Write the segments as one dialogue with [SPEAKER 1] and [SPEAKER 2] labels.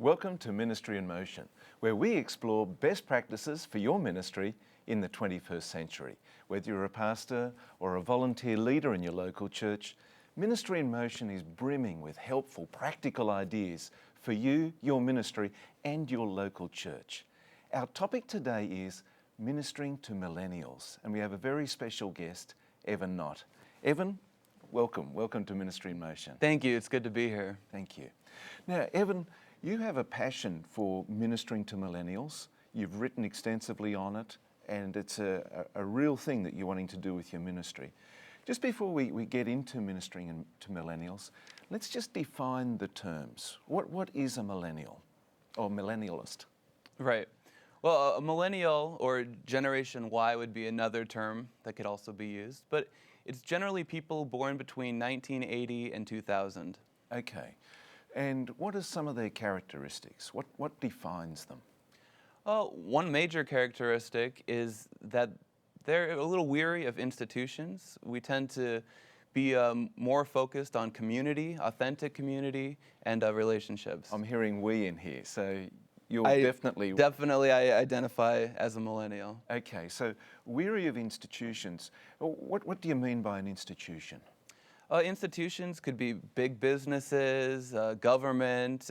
[SPEAKER 1] Welcome to Ministry in Motion, where we explore best practices for your ministry in the 21st century. Whether you're a pastor or a volunteer leader in your local church, Ministry in Motion is brimming with helpful, practical ideas for you, your ministry, and your local church. Our topic today is ministering to millennials, and we have a very special guest, Knott. Evan, welcome to Ministry in Motion.
[SPEAKER 2] Thank you, it's good to be here.
[SPEAKER 1] Thank you. Now, Evan, you have a passion for ministering to millennials. You've written extensively on it, and it's a real thing that you're wanting to do with your ministry. Just before we get into ministering to millennials, let's just define the terms. What is a millennial or millennialist?
[SPEAKER 2] Right. Well, a millennial or Generation Y would be another term that could also be used, but it's generally people born between 1980 and 2000.
[SPEAKER 1] Okay. And what are some of their characteristics? What defines them?
[SPEAKER 2] Well, one major characteristic is that they're a little weary of institutions. We tend to be more focused on community, authentic community, and relationships.
[SPEAKER 1] I'm hearing we in here, so you're
[SPEAKER 2] Definitely I identify as a millennial.
[SPEAKER 1] Okay, so weary of institutions. What do you mean by an institution?
[SPEAKER 2] Institutions could be big businesses, government,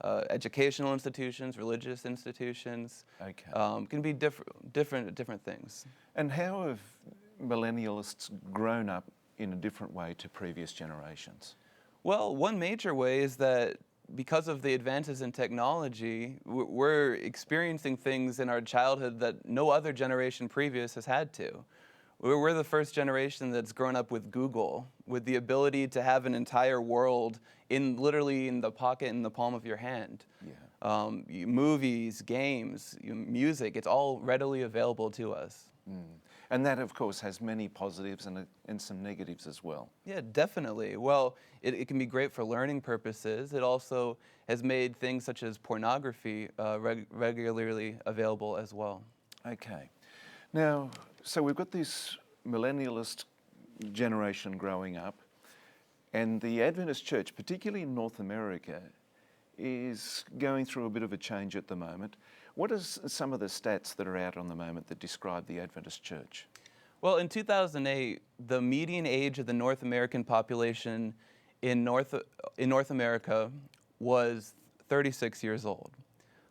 [SPEAKER 2] educational institutions, religious institutions.
[SPEAKER 1] Okay.
[SPEAKER 2] Can be different things.
[SPEAKER 1] And how have millennialists grown up in a different way to previous generations?
[SPEAKER 2] Well, one major way is that because of the advances in technology, we're experiencing things in our childhood that no other generation previous has had to. We're the first generation that's grown up with Google, with the ability to have an entire world literally in the pocket, in the palm of your hand.
[SPEAKER 1] Yeah.
[SPEAKER 2] Movies, games, music, it's all readily available to us.
[SPEAKER 1] Mm. And that, of course, has many positives and some negatives as well.
[SPEAKER 2] Yeah, definitely. Well, it can be great for learning purposes. It also has made things such as pornography regularly available as well.
[SPEAKER 1] Okay. Now, so we've got this millennialist generation growing up, and the Adventist Church, particularly in North America, is going through a bit of a change at the moment. What are some of the stats that are out on the moment that describe the Adventist Church?
[SPEAKER 2] Well, in 2008, the median age of the North American population in North America was 36 years old.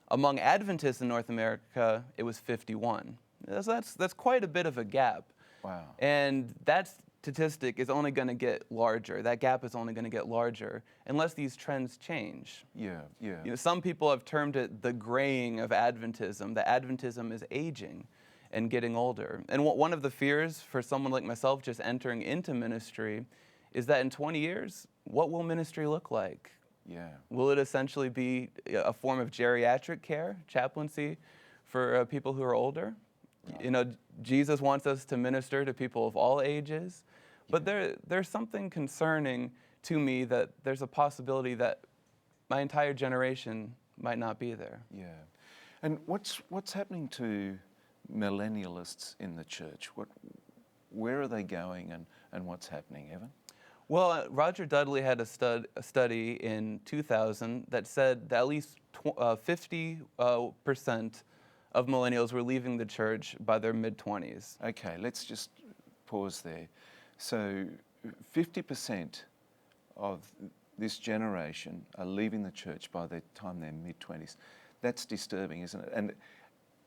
[SPEAKER 2] Among Adventists in North America, it was 51. That's quite a bit of a gap.
[SPEAKER 1] Wow.
[SPEAKER 2] And that statistic is only going to get larger. That gap is only going to get larger unless these trends change.
[SPEAKER 1] Yeah.
[SPEAKER 2] Some people have termed it the graying of Adventism. That Adventism is aging and getting older. And one of the fears for someone like myself just entering into ministry is that in 20 years, what will ministry look like?
[SPEAKER 1] Yeah.
[SPEAKER 2] Will it essentially be a form of geriatric care, chaplaincy for people who are older? Right. Jesus wants us to minister to people of all ages, but there's something concerning to me that there's a possibility that my entire generation might not be there.
[SPEAKER 1] Yeah. And what's happening to millennialists in the church? Where are they going and what's happening, Evan?
[SPEAKER 2] Well, Roger Dudley had a study in 2000 that said that at least 50% of millennials were leaving the church by their mid-20s.
[SPEAKER 1] Okay, let's just pause there. So 50% of this generation are leaving the church by the time they're mid-20s. That's disturbing, isn't it?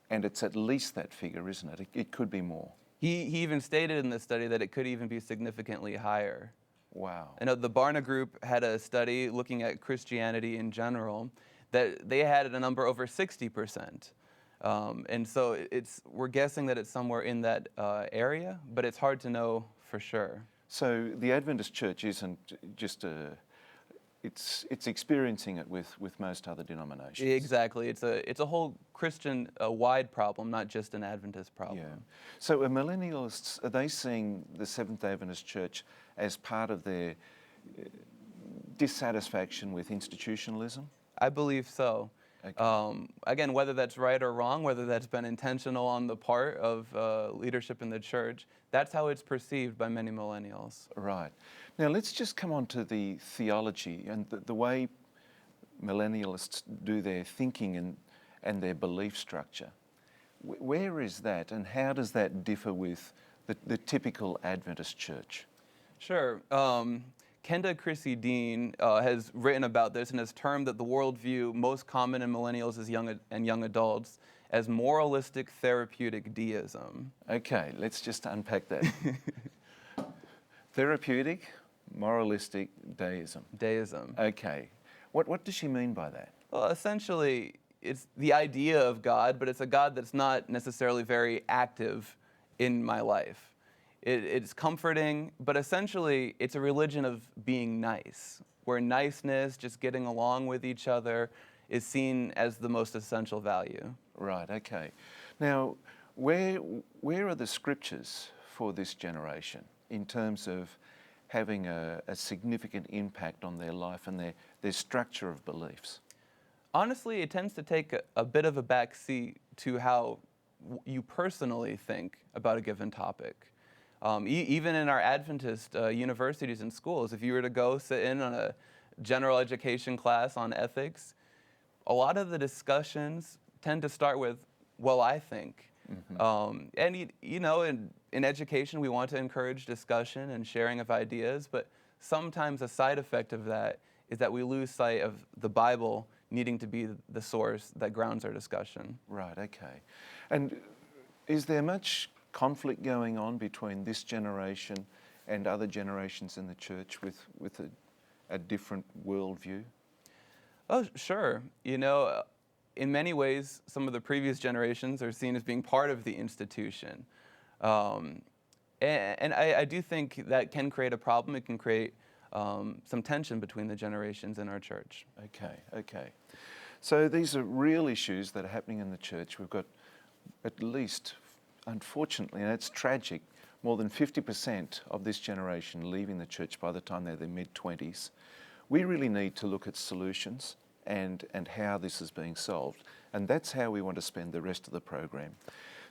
[SPEAKER 1] And it's at least that figure, isn't it? It could be more.
[SPEAKER 2] He even stated in the study that it could even be significantly higher.
[SPEAKER 1] Wow.
[SPEAKER 2] I know the Barna Group had a study looking at Christianity in general that they had a number over 60%. And so we're guessing that it's somewhere in that area, but it's hard to know for sure.
[SPEAKER 1] So the Adventist Church isn't just it's experiencing it with most other denominations.
[SPEAKER 2] Exactly. It's a whole Christian wide problem, not just an Adventist problem.
[SPEAKER 1] Yeah. So are millennialists, are they seeing the Seventh Adventist Church as part of their dissatisfaction with institutionalism?
[SPEAKER 2] I believe so.
[SPEAKER 1] Okay.
[SPEAKER 2] Again, whether that's right or wrong, whether that's been intentional on the part of leadership in the church, that's how it's perceived by many millennials.
[SPEAKER 1] Right. Now let's just come on to the theology and the way millennialists do their thinking and their belief structure. Where is that, and how does that differ with the typical Adventist church?
[SPEAKER 2] Sure. Kenda Chrissy Dean has written about this and has termed that the worldview most common in millennials and young adults as moralistic therapeutic deism.
[SPEAKER 1] Okay, let's just unpack that. Therapeutic, moralistic deism.
[SPEAKER 2] Deism.
[SPEAKER 1] Okay. What does she mean by that?
[SPEAKER 2] Well, essentially, it's the idea of God, but it's a God that's not necessarily very active in my life. It's comforting, but essentially, it's a religion of being nice, where niceness, just getting along with each other, is seen as the most essential value.
[SPEAKER 1] Right, okay. Now, where are the scriptures for this generation in terms of having a significant impact on their life and their structure of beliefs?
[SPEAKER 2] Honestly, it tends to take a bit of a backseat to how you personally think about a given topic. Even in our Adventist universities and schools, if you were to go sit in on a general education class on ethics, a lot of the discussions tend to start with, well, I think. Mm-hmm. And you know, in education, we want to encourage discussion and sharing of ideas, but sometimes a side effect of that is that we lose sight of the Bible needing to be the source that grounds our discussion.
[SPEAKER 1] Right, okay. And is there much conflict going on between this generation and other generations in the church with a different worldview?
[SPEAKER 2] Oh, sure. You know, in many ways, some of the previous generations are seen as being part of the institution. And I do think that can create a problem. It can create some tension between the generations in our church.
[SPEAKER 1] Okay. So these are real issues that are happening in the church. We've got at least, unfortunately, and it's tragic, more than 50% of this generation leaving the church by the time they're their mid-20s. We really need to look at solutions and how this is being solved. And that's how we want to spend the rest of the program.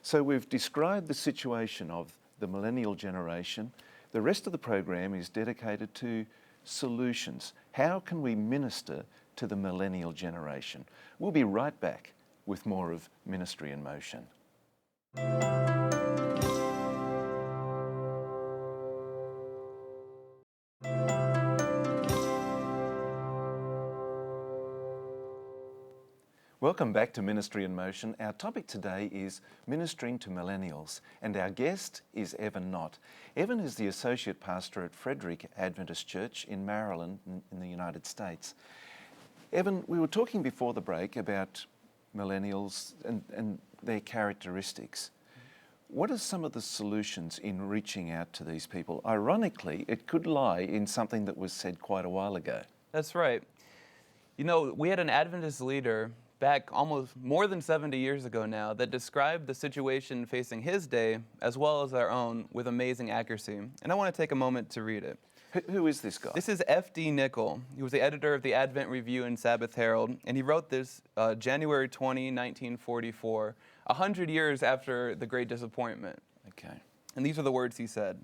[SPEAKER 1] So we've described the situation of the millennial generation. The rest of the program is dedicated to solutions. How can we minister to the millennial generation? We'll be right back with more of Ministry in Motion. Welcome back to Ministry in Motion. Our topic today is ministering to millennials, and our guest is Evan Knott. Evan is the Associate Pastor at Frederick Adventist Church in Maryland in the United States. Evan, we were talking before the break about millennials and their characteristics. What are some of the solutions in reaching out to these people? Ironically, it could lie in something that was said quite a while ago.
[SPEAKER 2] That's right. You know, we had an Adventist leader back almost more than 70 years ago now that described the situation facing his day as well as our own with amazing accuracy. And I want to take a moment to read it.
[SPEAKER 1] Who is this guy?
[SPEAKER 2] This is F.D. Nickel. He was the editor of the Advent Review and Sabbath Herald, and he wrote this January 20, 1944, 100 years after the Great Disappointment.
[SPEAKER 1] Okay.
[SPEAKER 2] And these are the words he said.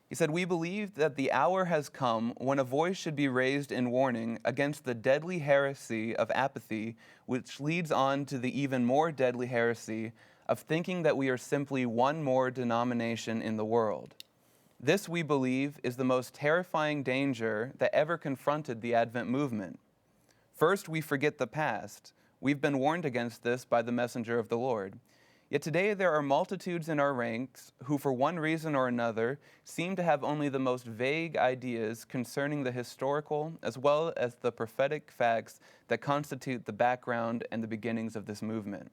[SPEAKER 2] He said, "We believe that the hour has come when a voice should be raised in warning against the deadly heresy of apathy, which leads on to the even more deadly heresy of thinking that we are simply one more denomination in the world. This, we believe, is the most terrifying danger that ever confronted the Advent movement. First, we forget the past. We've been warned against this by the messenger of the Lord. Yet today there are multitudes in our ranks who, for one reason or another, seem to have only the most vague ideas concerning the historical as well as the prophetic facts that constitute the background and the beginnings of this movement.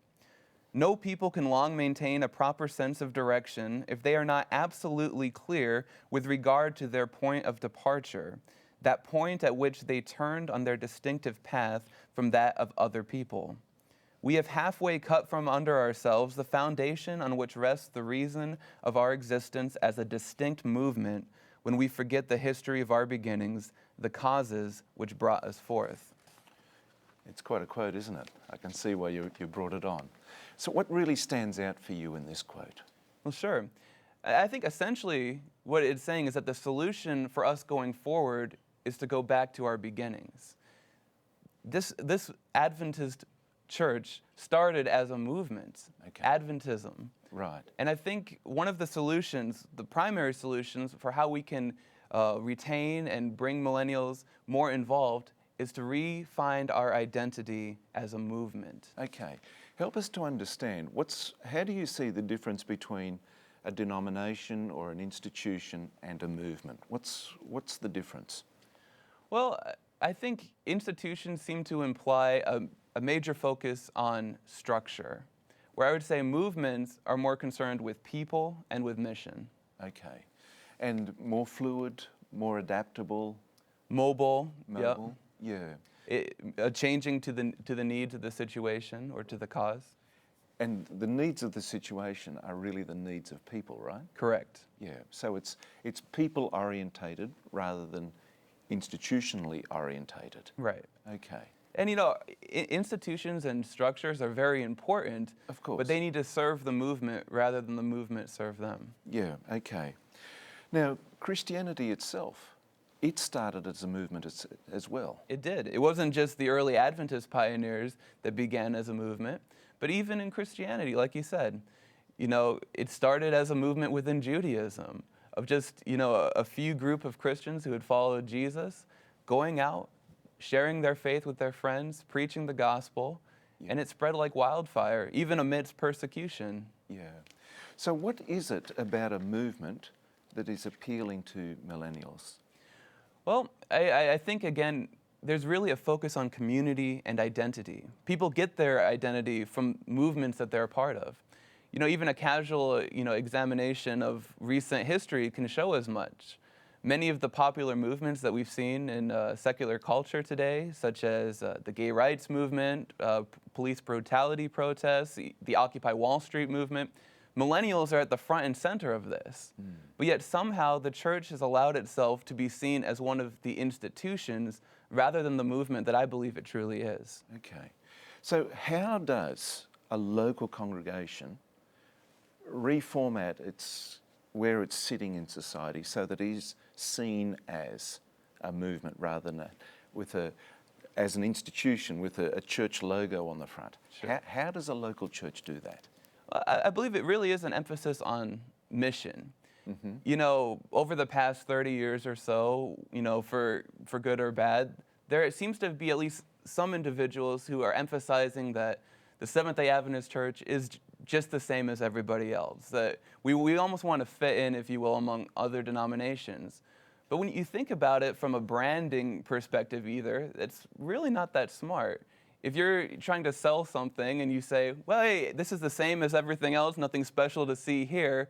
[SPEAKER 2] No people can long maintain a proper sense of direction if they are not absolutely clear with regard to their point of departure, that point at which they turned on their distinctive path from that of other people. We have halfway cut from under ourselves the foundation on which rests the reason of our existence as a distinct movement when we forget the history of our beginnings, the causes which brought us forth."
[SPEAKER 1] It's quite a quote, isn't it? I can see why you brought it on. So what really stands out for you in this quote?
[SPEAKER 2] Well, sure. I think essentially what it's saying is that the solution for us going forward is to go back to our beginnings. this Adventist church started as a movement,
[SPEAKER 1] Okay.
[SPEAKER 2] Adventism.
[SPEAKER 1] Right.
[SPEAKER 2] And I think one of the solutions, the primary solutions for how we can retain and bring millennials more involved is to re-find our identity as a movement.
[SPEAKER 1] Okay. Help us to understand how do you see the difference between a denomination or an institution and a movement? What's the difference?
[SPEAKER 2] Well, I think institutions seem to imply a major focus on structure, where I would say movements are more concerned with people and with mission.
[SPEAKER 1] Okay. And more fluid, more adaptable,
[SPEAKER 2] Mobile,
[SPEAKER 1] mobile? Yeah.
[SPEAKER 2] changing to the needs of the situation or to the cause.
[SPEAKER 1] And the needs of the situation are really the needs of people, right?
[SPEAKER 2] Correct.
[SPEAKER 1] Yeah. So it's people orientated rather than institutionally orientated.
[SPEAKER 2] Right.
[SPEAKER 1] Okay.
[SPEAKER 2] And institutions and structures are very important,
[SPEAKER 1] Of course.
[SPEAKER 2] but they need to serve the movement rather than the movement serve them.
[SPEAKER 1] Yeah, okay. Now, Christianity itself, it started as a movement as well.
[SPEAKER 2] It did. It wasn't just the early Adventist pioneers that began as a movement, but even in Christianity, like you said, it started as a movement within Judaism of just, a few group of Christians who had followed Jesus, going out, sharing their faith with their friends, preaching the gospel, and it spread like wildfire, even amidst persecution.
[SPEAKER 1] Yeah. So what is it about a movement that is appealing to millennials?
[SPEAKER 2] Well, I think, again, there's really a focus on community and identity. People get their identity from movements that they're a part of. Even a casual, examination of recent history can show as much. Many of the popular movements that we've seen in secular culture today, such as the gay rights movement, police brutality protests, the Occupy Wall Street movement, millennials are at the front and center of this. But yet somehow the church has allowed itself to be seen as one of the institutions rather than the movement that I believe it truly is.
[SPEAKER 1] Okay. So how does a local congregation reformat where it's sitting in society so that it is seen as a movement rather than as an institution with a church logo on the front?
[SPEAKER 2] Sure.
[SPEAKER 1] How does a local church do that?
[SPEAKER 2] I believe it really is an emphasis on mission.
[SPEAKER 1] Mm-hmm.
[SPEAKER 2] Over the past 30 years or so, for good or bad, there seems to be at least some individuals who are emphasizing that the Seventh-day Adventist Church is just the same as everybody else. That we almost want to fit in, if you will, among other denominations. But when you think about it from a branding perspective either, it's really not that smart. If you're trying to sell something and you say, well, hey, this is the same as everything else, nothing special to see here,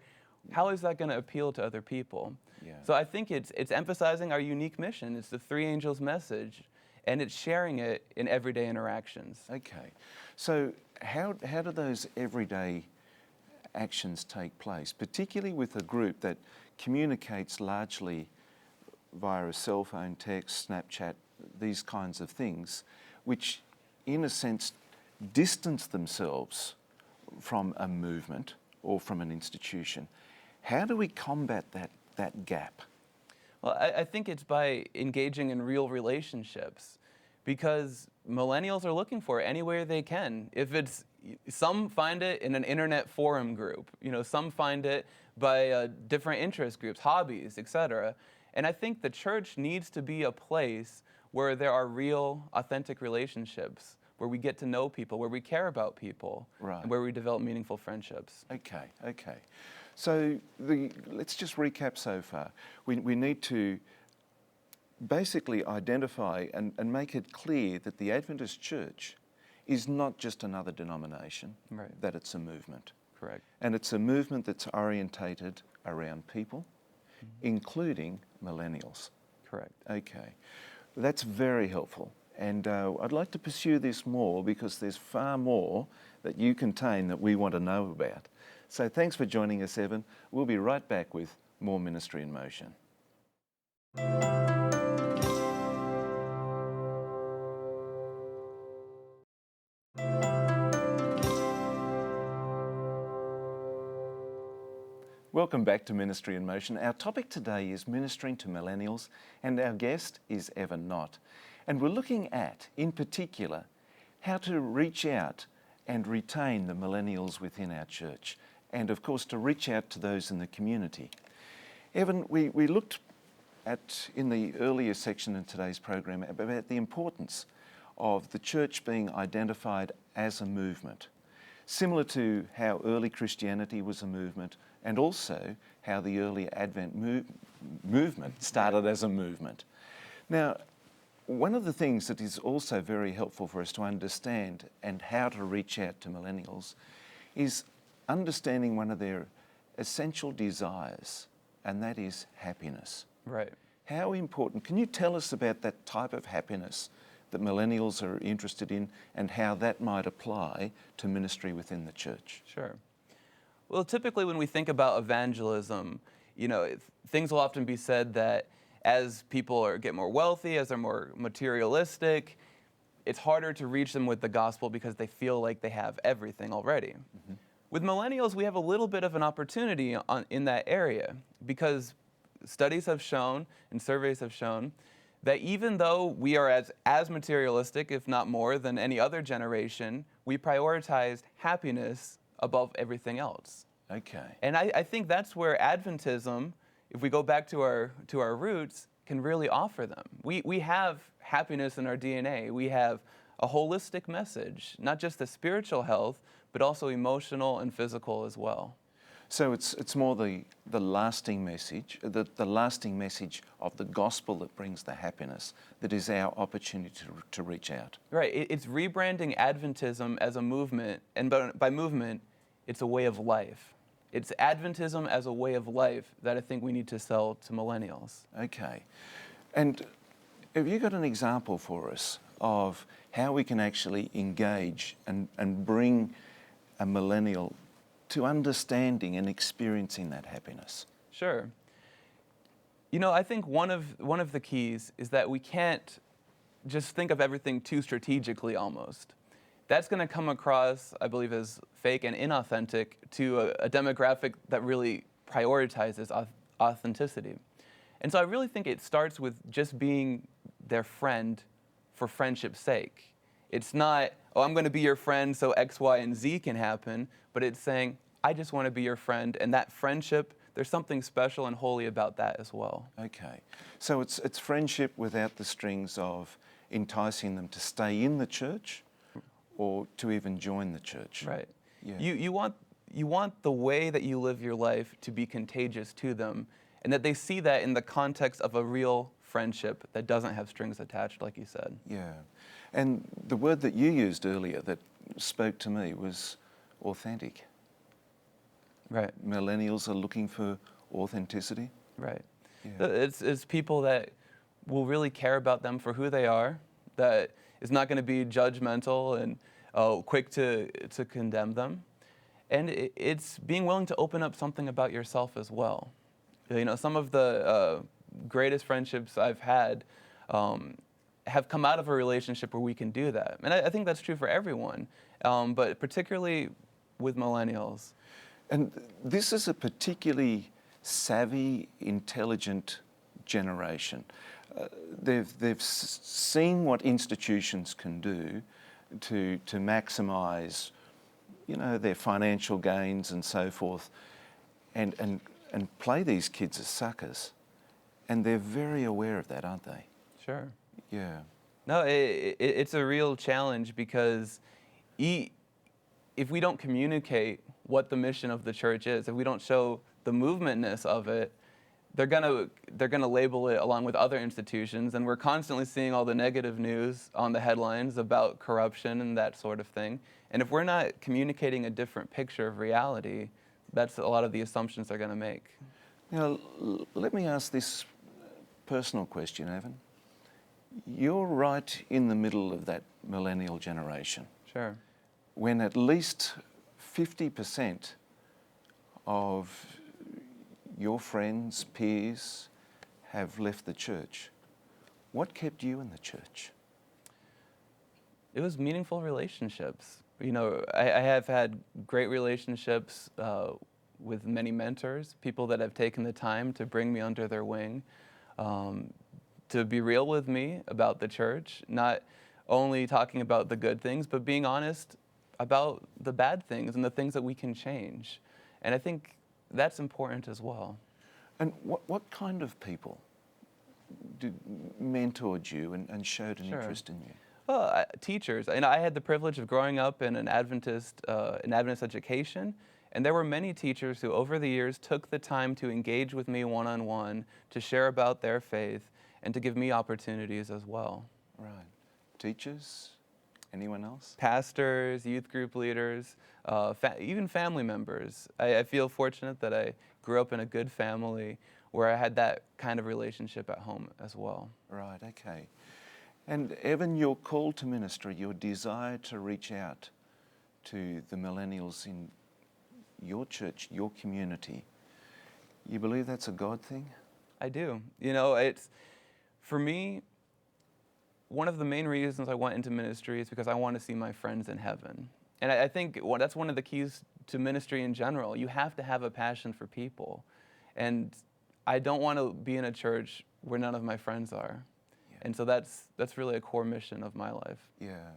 [SPEAKER 2] how is that going to appeal to other people?
[SPEAKER 1] Yeah.
[SPEAKER 2] So I think it's emphasizing our unique mission. It's the three angels message, and it's sharing it in everyday interactions.
[SPEAKER 1] Okay. So how do those everyday actions take place, particularly with a group that communicates largely via a cell phone, text, Snapchat, these kinds of things, which in a sense distance themselves from a movement or from an institution? How do we combat that gap?
[SPEAKER 2] Well, I think it's by engaging in real relationships, because millennials are looking for it anywhere they can. Some find it in an internet forum group, some find it by different interest groups, hobbies, etc. And I think the church needs to be a place where there are real, authentic relationships, where we get to know people, where we care about people,
[SPEAKER 1] Right.
[SPEAKER 2] and where we develop meaningful friendships.
[SPEAKER 1] Okay. So let's just recap so far. We need to basically identify and make it clear that the Adventist Church is not just another denomination,
[SPEAKER 2] Right.
[SPEAKER 1] that it's a movement.
[SPEAKER 2] Correct.
[SPEAKER 1] And it's a movement that's orientated around people, including millennials.
[SPEAKER 2] Correct.
[SPEAKER 1] Okay. That's very helpful. And I'd like to pursue this more because there's far more that you contain that we want to know about. So thanks for joining us, Evan. We'll be right back with more Ministry in Motion. Welcome back to Ministry in Motion. Our topic today is ministering to millennials, and our guest is Evan Knott. And we're looking at, in particular, how to reach out and retain the millennials within our church, and of course to reach out to those in the community. Evan, we looked at, in the earlier section in today's program, about the importance of the church being identified as a movement, similar to how early Christianity was a movement, and also how the early Advent movement started as a movement. Now, one of the things that is also very helpful for us to understand and how to reach out to millennials is understanding one of their essential desires, and that is happiness.
[SPEAKER 2] Right.
[SPEAKER 1] How important, can you tell us about that type of happiness that millennials are interested in and how that might apply to ministry within the church?
[SPEAKER 2] Sure. Well, typically when we think about evangelism, things will often be said that as people get more wealthy, as they're more materialistic, it's harder to reach them with the gospel because they feel like they have everything already. Mm-hmm. With millennials, we have a little bit of an opportunity in that area because studies have shown and surveys have shown that even though we are as materialistic, if not more, than any other generation, we prioritized happiness above everything else.
[SPEAKER 1] Okay.
[SPEAKER 2] And I think that's where Adventism, if we go back to our roots, can really offer them. We have happiness in our DNA. We have a holistic message, not just the spiritual health, but also emotional and physical as well.
[SPEAKER 1] So it's more the lasting message, the lasting message of the gospel that brings the happiness that is our opportunity to reach out.
[SPEAKER 2] Right. It's rebranding Adventism as a movement, and by movement, it's a way of life. It's Adventism as a way of life that I think we need to sell to millennials.
[SPEAKER 1] Okay. And have you got an example for us of how we can actually engage and bring a millennial to understanding and experiencing that happiness?
[SPEAKER 2] Sure. I think one of the keys is that we can't just think of everything too strategically almost. That's going to come across, I believe, as fake and inauthentic to a demographic that really prioritizes authenticity. And so I really think it starts with just being their friend for friendship's sake. It's not, I'm going to be your friend so X, Y, and Z can happen, but it's saying, I just want to be your friend, and that friendship, there's something special and holy about that as well.
[SPEAKER 1] Okay. So it's friendship without the strings of enticing them to stay in the church or to even join the church.
[SPEAKER 2] Right.
[SPEAKER 1] Yeah.
[SPEAKER 2] You want the way that you live your life to be contagious to them, and that they see that in the context of a real friendship that doesn't have strings attached, like you said.
[SPEAKER 1] Yeah. And the word that you used earlier that spoke to me was authentic.
[SPEAKER 2] Right.
[SPEAKER 1] Millennials are looking for authenticity.
[SPEAKER 2] Right.
[SPEAKER 1] Yeah.
[SPEAKER 2] It's people that will really care about them for who they are, that is not going to be judgmental and quick to condemn them. And it's being willing to open up something about yourself as well. Some of the greatest friendships I've had have come out of a relationship where we can do that. And I think that's true for everyone, but particularly with millennials.
[SPEAKER 1] And this is a particularly savvy, intelligent generation. They've seen what institutions can do to maximise, their financial gains and so forth, and play these kids as suckers. And they're very aware of that, aren't they?
[SPEAKER 2] Sure.
[SPEAKER 1] Yeah.
[SPEAKER 2] No, it's a real challenge because if we don't communicate what the mission of the church is, if we don't show the movementness of it, they're gonna label it along with other institutions, and we're constantly seeing all the negative news on the headlines about corruption and that sort of thing. And if we're not communicating a different picture of reality, that's a lot of the assumptions they're gonna make.
[SPEAKER 1] Now, let me ask this personal question, Evan. You're right in the middle of that millennial generation.
[SPEAKER 2] Sure.
[SPEAKER 1] When at least 50% of your friends, peers, have left the church. What kept you in the church?
[SPEAKER 2] It was meaningful relationships. I have had great relationships with many mentors, people that have taken the time to bring me under their wing, to be real with me about the church, not only talking about the good things, but being honest about the bad things and the things that we can change. And I think that's important as well.
[SPEAKER 1] And what kind of people mentored you and showed an
[SPEAKER 2] Sure.
[SPEAKER 1] interest in you?
[SPEAKER 2] Well, teachers. And I had the privilege of growing up in an Adventist education, and there were many teachers who, over the years, took the time to engage with me one-on-one, to share about their faith, and to give me opportunities as well.
[SPEAKER 1] Right. Teachers? Anyone else?
[SPEAKER 2] Pastors, youth group leaders, even family members. I feel fortunate that I grew up in a good family where I had that kind of relationship at home as well.
[SPEAKER 1] Right, okay. And Evan, your call to ministry, your desire to reach out to the millennials in your church, your community, you believe that's a God thing?
[SPEAKER 2] I do. You know, it's, for me, one of the main reasons I went into ministry is because I want to see my friends in heaven. And I think that's one of the keys to ministry in general. You have to have a passion for people. And I don't want to be in a church where none of my friends are.
[SPEAKER 1] Yeah.
[SPEAKER 2] And so that's really a core mission of my life.
[SPEAKER 1] Yeah.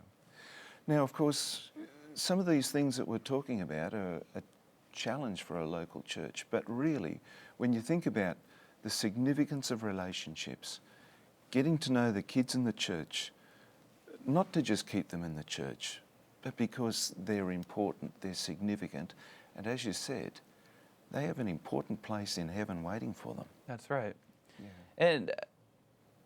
[SPEAKER 1] Now, of course, some of these things that we're talking about are a challenge for a local church. But really, when you think about the significance of relationships, getting to know the kids in the church, not to just keep them in the church, but because they're important, they're significant, and as you said, they have an important place in heaven waiting for them.
[SPEAKER 2] That's right.
[SPEAKER 1] Yeah.
[SPEAKER 2] And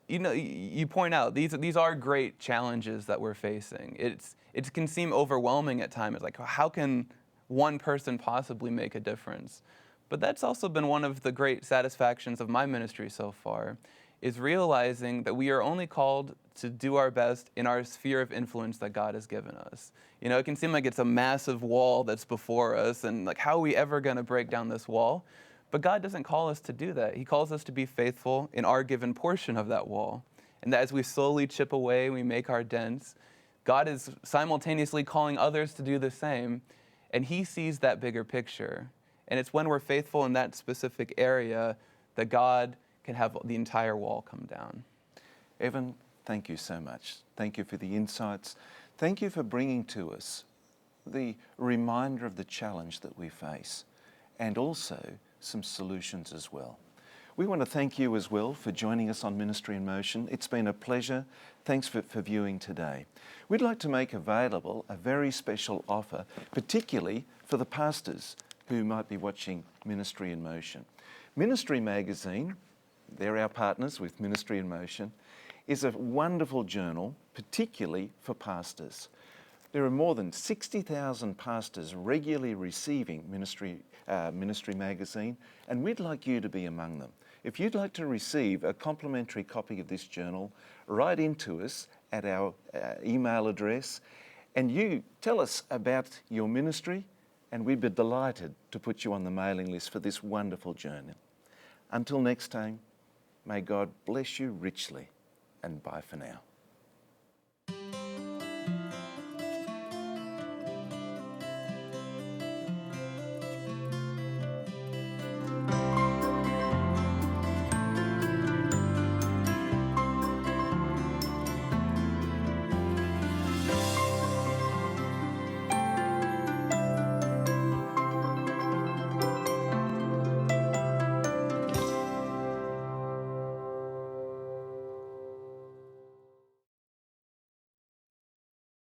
[SPEAKER 2] you know, you point out these are great challenges that we're facing. It can seem overwhelming at times, like how can one person possibly make a difference? But that's also been one of the great satisfactions of my ministry so far, is realizing that we are only called to do our best in our sphere of influence that God has given us. You know, it can seem like it's a massive wall that's before us, and like, how are we ever going to break down this wall? But God doesn't call us to do that. He calls us to be faithful in our given portion of that wall. And that as we slowly chip away, we make our dents, God is simultaneously calling others to do the same, and He sees that bigger picture. And it's when we're faithful in that specific area that God can have the entire wall come down.
[SPEAKER 1] Evan, thank you so much. Thank you for the insights. Thank you for bringing to us the reminder of the challenge that we face, and also some solutions as well. We want to thank you as well for joining us on Ministry in Motion. It's been a pleasure. Thanks for viewing today. We'd like to make available a very special offer, particularly for the pastors who might be watching Ministry in Motion. Ministry Magazine, they're our partners with Ministry in Motion, is a wonderful journal, particularly for pastors. There are more than 60,000 pastors regularly receiving Ministry Magazine, and we'd like you to be among them. If you'd like to receive a complimentary copy of this journal, write into us at our email address, and you tell us about your ministry, and we'd be delighted to put you on the mailing list for this wonderful journal. Until next time, may God bless you richly, and bye for now.